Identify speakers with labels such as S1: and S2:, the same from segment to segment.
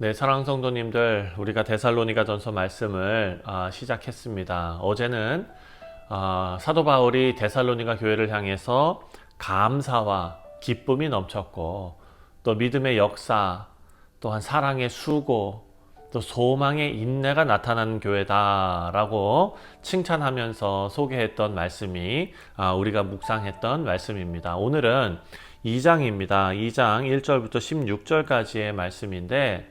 S1: 네, 사랑하는 성도님들, 우리가 데살로니가전서 말씀을 시작했습니다. 어제는 사도 바울이 데살로니가 교회를 향해서 감사와 기쁨이 넘쳤고, 또 믿음의 역사, 또한 사랑의 수고, 또 소망의 인내가 나타나는 교회다라고 칭찬하면서 소개했던 말씀이 우리가 묵상했던 말씀입니다. 오늘은 2장입니다. 2장 1절부터 16절까지의 말씀인데,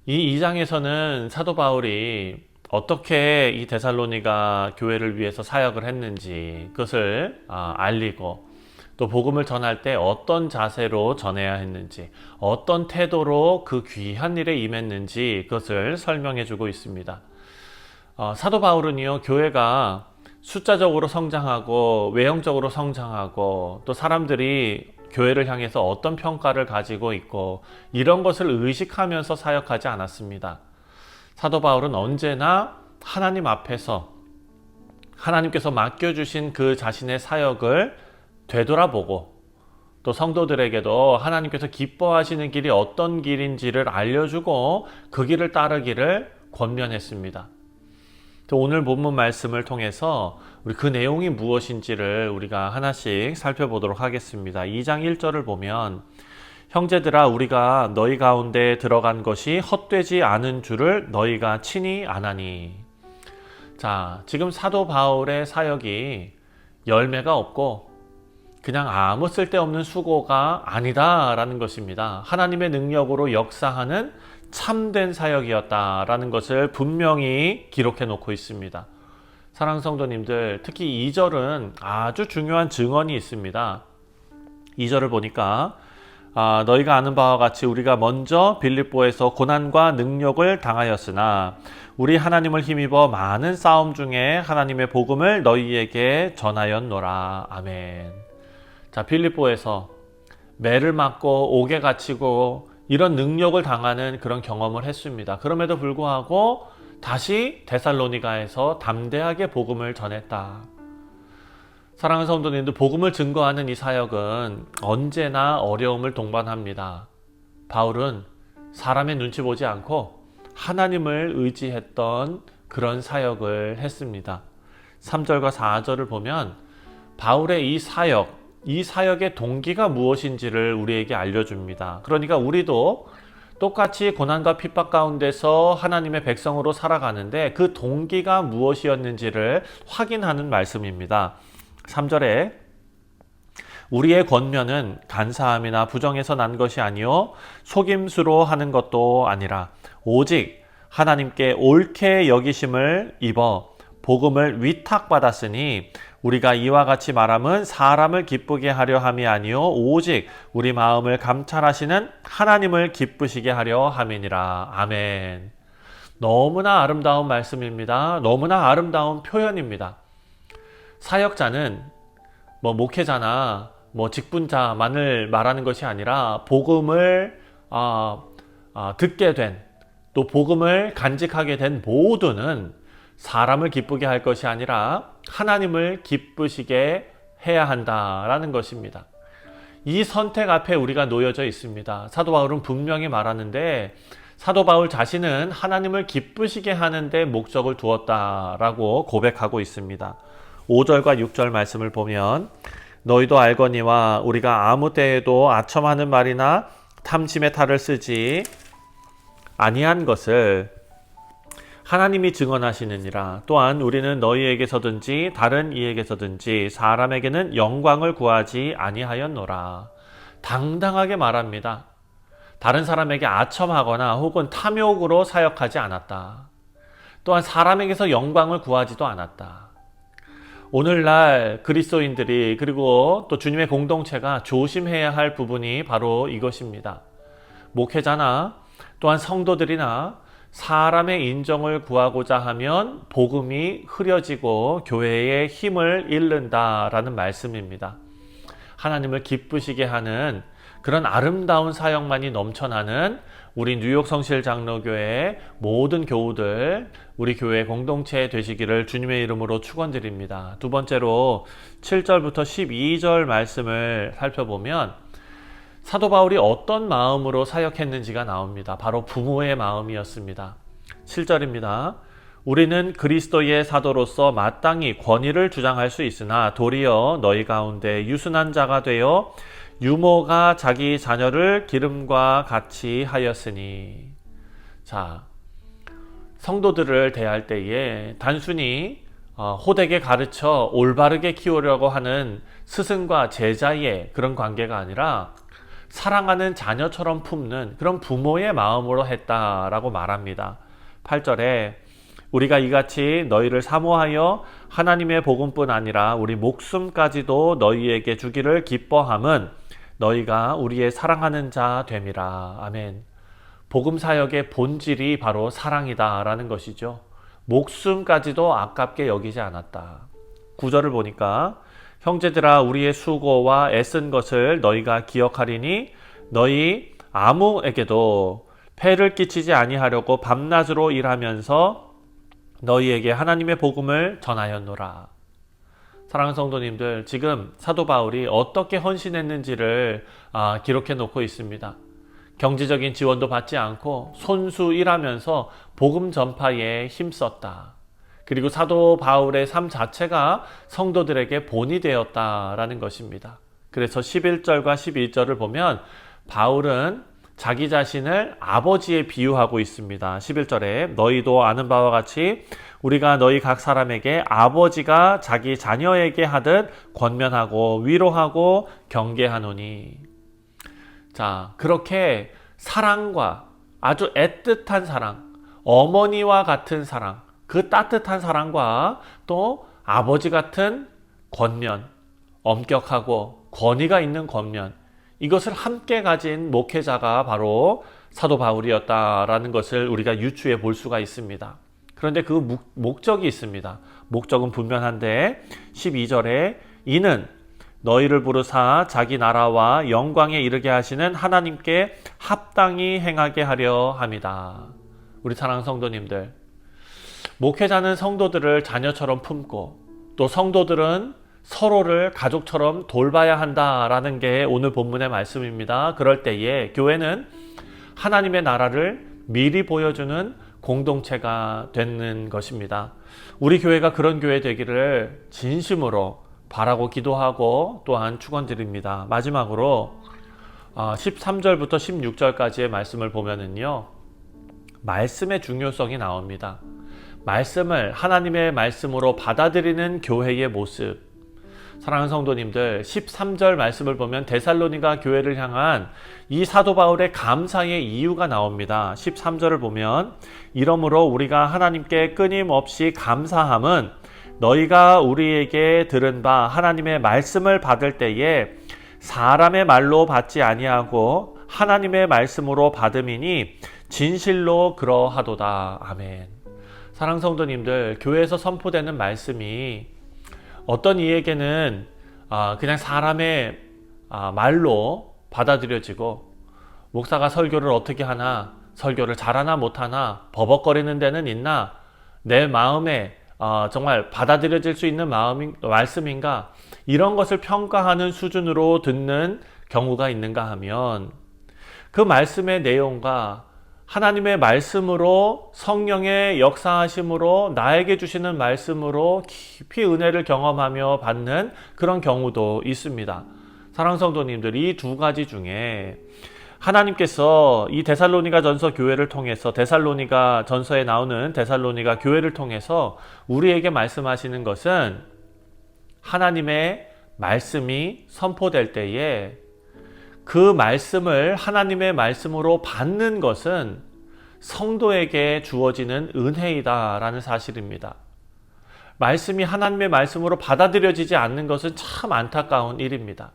S1: 이 2장에서는 사도 바울이 어떻게 이 데살로니가 교회를 위해서 사역을 했는지 그것을 알리고, 또 복음을 전할 때 어떤 자세로 전해야 했는지, 어떤 태도로 그 귀한 일에 임했는지 그것을 설명해 주고 있습니다. 사도 바울은요, 교회가 숫자적으로 성장하고 외형적으로 성장하고, 또 사람들이 교회를 향해서 어떤 평가를 가지고 있고, 이런 것을 의식하면서 사역하지 않았습니다. 사도 바울은 언제나 하나님 앞에서 하나님께서 맡겨주신 그 자신의 사역을 되돌아보고, 또 성도들에게도 하나님께서 기뻐하시는 길이 어떤 길인지를 알려주고 그 길을 따르기를 권면했습니다. 또 오늘 본문 말씀을 통해서 우리 그 내용이 무엇인지를 우리가 하나씩 살펴보도록 하겠습니다. 2장 1절을 보면, 형제들아, 우리가 너희 가운데 들어간 것이 헛되지 않은 줄을 너희가 친히 아나니. 자, 지금 사도 바울의 사역이 열매가 없고 그냥 아무 쓸데없는 수고가 아니다라는 것입니다. 하나님의 능력으로 역사하는 참된 사역이었다라는 것을 분명히 기록해 놓고 있습니다. 사랑하는 성도님들, 특히 2절은 아주 중요한 증언이 있습니다. 2절을 보니까 너희가 아는 바와 같이 우리가 먼저 빌립보에서 고난과 능력을 당하였으나 우리 하나님을 힘입어 많은 싸움 중에 하나님의 복음을 너희에게 전하였노라. 아멘. 자, 빌립보에서 매를 맞고 옥에 갇히고 이런 능력을 당하는 그런 경험을 했습니다. 그럼에도 불구하고 다시 데살로니가에서 담대하게 복음을 전했다. 사랑하는 성도님들, 복음을 증거하는 이 사역은 언제나 어려움을 동반합니다. 바울은 사람의 눈치 보지 않고 하나님을 의지했던 그런 사역을 했습니다. 3절과 4절을 보면 바울의 이 사역의 동기가 무엇인지를 우리에게 알려줍니다. 그러니까 우리도 똑같이 고난과 핍박 가운데서 하나님의 백성으로 살아가는데 그 동기가 무엇이었는지를 확인하는 말씀입니다. 3절에 우리의 권면은 간사함이나 부정에서 난 것이 아니요 속임수로 하는 것도 아니라 오직 하나님께 옳게 여기심을 입어 복음을 위탁받았으니 우리가 이와 같이 말함은 사람을 기쁘게 하려 함이 아니요 오직 우리 마음을 감찰하시는 하나님을 기쁘시게 하려 함이니라. 아멘. 너무나 아름다운 말씀입니다. 너무나 아름다운 표현입니다. 사역자는 목회자나 직분자만을 말하는 것이 아니라 복음을 듣게 된, 또 복음을 간직하게 된 모두는 사람을 기쁘게 할 것이 아니라 하나님을 기쁘시게 해야 한다라는 것입니다. 이 선택 앞에 우리가 놓여져 있습니다. 사도 바울은 분명히 말하는데, 사도 바울 자신은 하나님을 기쁘시게 하는 데 목적을 두었다라고 고백하고 있습니다. 5절과 6절 말씀을 보면, 너희도 알거니와 우리가 아무 때에도 아첨하는 말이나 탐심의 탈을 쓰지 아니한 것을 하나님이 증언하시느니라. 또한 우리는 너희에게서든지 다른 이에게서든지 사람에게는 영광을 구하지 아니하였노라. 당당하게 말합니다. 다른 사람에게 아첨하거나 혹은 탐욕으로 사역하지 않았다. 또한 사람에게서 영광을 구하지도 않았다. 오늘날 그리스도인들이, 그리고 또 주님의 공동체가 조심해야 할 부분이 바로 이것입니다. 목회자나 또한 성도들이나 사람의 인정을 구하고자 하면 복음이 흐려지고 교회의 힘을 잃는다라는 말씀입니다. 하나님을 기쁘시게 하는 그런 아름다운 사역만이 넘쳐나는 우리 뉴욕 성실 장로교회의 모든 교우들, 우리 교회 공동체 되시기를 주님의 이름으로 축원드립니다. 두 번째로 7절부터 12절 말씀을 살펴보면, 사도 바울이 어떤 마음으로 사역했는지가 나옵니다. 바로 부모의 마음이었습니다. 7절입니다. 우리는 그리스도의 사도로서 마땅히 권위를 주장할 수 있으나 도리어 너희 가운데 유순한 자가 되어 유모가 자기 자녀를 기름과 같이 하였으니. 자, 성도들을 대할 때에 단순히 호되게 가르쳐 올바르게 키우려고 하는 스승과 제자의 그런 관계가 아니라 사랑하는 자녀처럼 품는 그런 부모의 마음으로 했다라고 말합니다. 8절에 우리가 이같이 너희를 사모하여 하나님의 복음뿐 아니라 우리 목숨까지도 너희에게 주기를 기뻐함은 너희가 우리의 사랑하는 자 됨이라. 아멘. 복음 사역의 본질이 바로 사랑이다라는 것이죠. 목숨까지도 아깝게 여기지 않았다. 9절을 보니까 형제들아 우리의 수고와 애쓴 것을 너희가 기억하리니 너희 아무에게도 폐를 끼치지 아니하려고 밤낮으로 일하면서 너희에게 하나님의 복음을 전하였노라. 사랑하는 성도님들, 지금 사도 바울이 어떻게 헌신했는지를 기록해 놓고 있습니다. 경제적인 지원도 받지 않고 손수 일하면서 복음 전파에 힘썼다. 그리고 사도 바울의 삶 자체가 성도들에게 본이 되었다라는 것입니다. 그래서 11절과 12절을 보면 바울은 자기 자신을 아버지에 비유하고 있습니다. 11절에 너희도 아는 바와 같이 우리가 너희 각 사람에게 아버지가 자기 자녀에게 하듯 권면하고 위로하고 경계하노니. 자, 그렇게 사랑과 아주 애틋한 사랑, 어머니와 같은 사랑, 그 따뜻한 사랑과 또 아버지 같은 권면, 엄격하고 권위가 있는 권면, 이것을 함께 가진 목회자가 바로 사도 바울이었다라는 것을 우리가 유추해 볼 수가 있습니다. 그런데 그 목적이 있습니다. 목적은 분명한데 12절에 이는 너희를 부르사 자기 나라와 영광에 이르게 하시는 하나님께 합당히 행하게 하려 함이다. 우리 사랑하는 성도님들, 목회자는 성도들을 자녀처럼 품고 또 성도들은 서로를 가족처럼 돌봐야 한다라는 게 오늘 본문의 말씀입니다. 그럴 때에 교회는 하나님의 나라를 미리 보여주는 공동체가 되는 것입니다. 우리 교회가 그런 교회 되기를 진심으로 바라고 기도하고 또한 축원드립니다. 마지막으로 13절부터 16절까지의 말씀을 보면은요, 말씀의 중요성이 나옵니다. 말씀을 하나님의 말씀으로 받아들이는 교회의 모습. 사랑하는 성도님들, 13절 말씀을 보면 데살로니가 교회를 향한 이 사도 바울의 감사의 이유가 나옵니다. 13절을 보면 이러므로 우리가 하나님께 끊임없이 감사함은 너희가 우리에게 들은 바 하나님의 말씀을 받을 때에 사람의 말로 받지 아니하고 하나님의 말씀으로 받음이니 진실로 그러하도다. 아멘. 사랑하는 성도님들, 교회에서 선포되는 말씀이 어떤 이에게는 그냥 사람의 말로 받아들여지고, 목사가 설교를 어떻게 하나, 설교를 잘하나 못하나, 버벅거리는 데는 있나, 내 마음에 정말 받아들여질 수 있는 말씀인가, 이런 것을 평가하는 수준으로 듣는 경우가 있는가 하면, 그 말씀의 내용과 하나님의 말씀으로, 성령의 역사하심으로, 나에게 주시는 말씀으로 깊이 은혜를 경험하며 받는 그런 경우도 있습니다. 사랑하는 성도님들, 이 두 가지 중에 하나님께서 이 데살로니가 전서 교회를 통해서, 데살로니가 전서에 나오는 데살로니가 교회를 통해서 우리에게 말씀하시는 것은, 하나님의 말씀이 선포될 때에 그 말씀을 하나님의 말씀으로 받는 것은 성도에게 주어지는 은혜이다라는 사실입니다. 말씀이 하나님의 말씀으로 받아들여지지 않는 것은 참 안타까운 일입니다.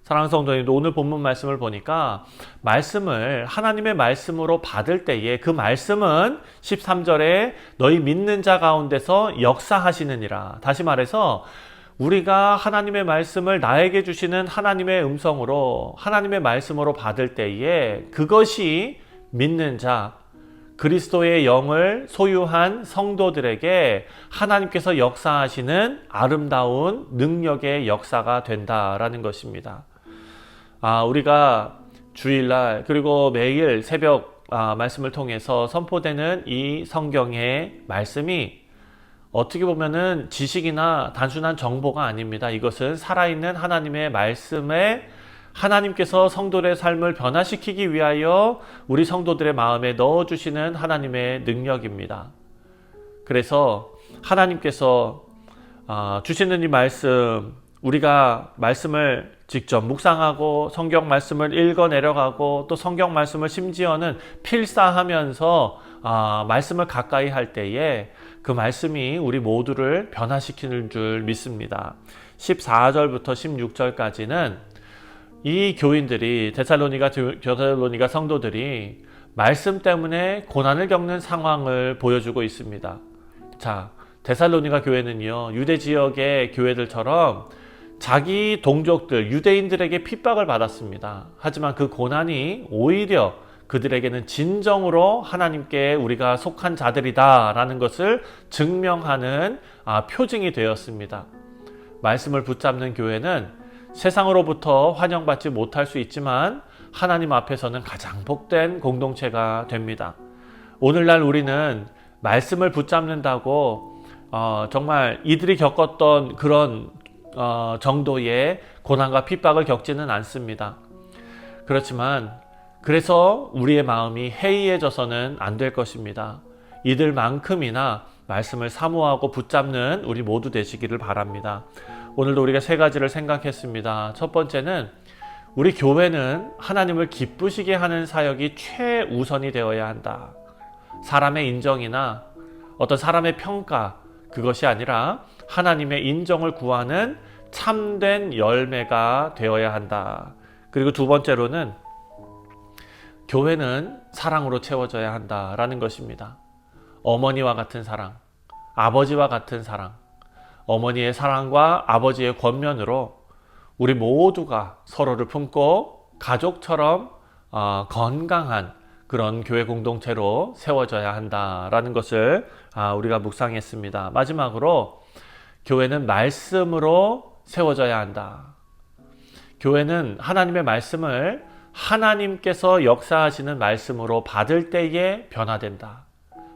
S1: 사랑하는 성도님들, 오늘 본문 말씀을 보니까 말씀을 하나님의 말씀으로 받을 때에 그 말씀은 13절에 너희 믿는 자 가운데서 역사하시느니라. 다시 말해서 우리가 하나님의 말씀을 나에게 주시는 하나님의 음성으로, 하나님의 말씀으로 받을 때에 그것이 믿는 자, 그리스도의 영을 소유한 성도들에게 하나님께서 역사하시는 아름다운 능력의 역사가 된다라는 것입니다. 우리가 주일날 그리고 매일 새벽 말씀을 통해서 선포되는 이 성경의 말씀이 어떻게 보면은 지식이나 단순한 정보가 아닙니다. 이것은 살아있는 하나님의 말씀에 하나님께서 성도들의 삶을 변화시키기 위하여 우리 성도들의 마음에 넣어주시는 하나님의 능력입니다. 그래서 하나님께서 주시는 이 말씀, 우리가 말씀을 직접 묵상하고 성경 말씀을 읽어 내려가고 또 성경 말씀을 심지어는 필사하면서 말씀을 가까이 할 때에 그 말씀이 우리 모두를 변화시키는 줄 믿습니다. 14절부터 16절까지는 이 교인들이 데살로니가 성도들이 말씀 때문에 고난을 겪는 상황을 보여주고 있습니다. 자, 데살로니가 교회는요, 유대 지역의 교회들처럼 자기 동족들, 유대인들에게 핍박을 받았습니다. 하지만 그 고난이 오히려 그들에게는 진정으로 하나님께 우리가 속한 자들이다 라는 것을 증명하는 표징이 되었습니다. 말씀을 붙잡는 교회는 세상으로부터 환영받지 못할 수 있지만 하나님 앞에서는 가장 복된 공동체가 됩니다. 오늘날 우리는 말씀을 붙잡는다고 정말 이들이 겪었던 그런 정도의 고난과 핍박을 겪지는 않습니다. 그렇지만 그래서 우리의 마음이 해이해져서는 안 될 것입니다. 이들만큼이나 말씀을 사모하고 붙잡는 우리 모두 되시기를 바랍니다. 오늘도 우리가 세 가지를 생각했습니다. 첫 번째는 우리 교회는 하나님을 기쁘시게 하는 사역이 최우선이 되어야 한다. 사람의 인정이나 어떤 사람의 평가, 그것이 아니라 하나님의 인정을 구하는 참된 열매가 되어야 한다. 그리고 두 번째로는 교회는 사랑으로 채워져야 한다라는 것입니다. 어머니와 같은 사랑, 아버지와 같은 사랑, 어머니의 사랑과 아버지의 권면으로 우리 모두가 서로를 품고 가족처럼 건강한 그런 교회 공동체로 세워져야 한다라는 것을 우리가 묵상했습니다. 마지막으로 교회는 말씀으로 세워져야 한다. 교회는 하나님의 말씀을 하나님께서 역사하시는 말씀으로 받을 때에 변화된다.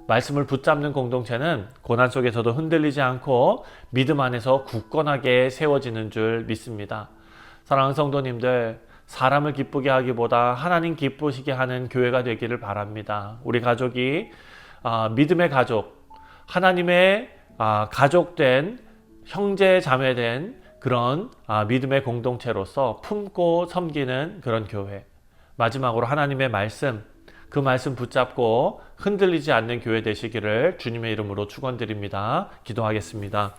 S1: 말씀을 붙잡는 공동체는 고난 속에서도 흔들리지 않고 믿음 안에서 굳건하게 세워지는 줄 믿습니다. 사랑하는 성도님들, 사람을 기쁘게 하기보다 하나님 기쁘시게 하는 교회가 되기를 바랍니다. 우리 가족이 믿음의 가족, 하나님의 가족된 형제 자매된 그런 믿음의 공동체로서 품고 섬기는 그런 교회. 마지막으로 하나님의 말씀, 그 말씀 붙잡고 흔들리지 않는 교회 되시기를 주님의 이름으로 축원드립니다. 기도하겠습니다.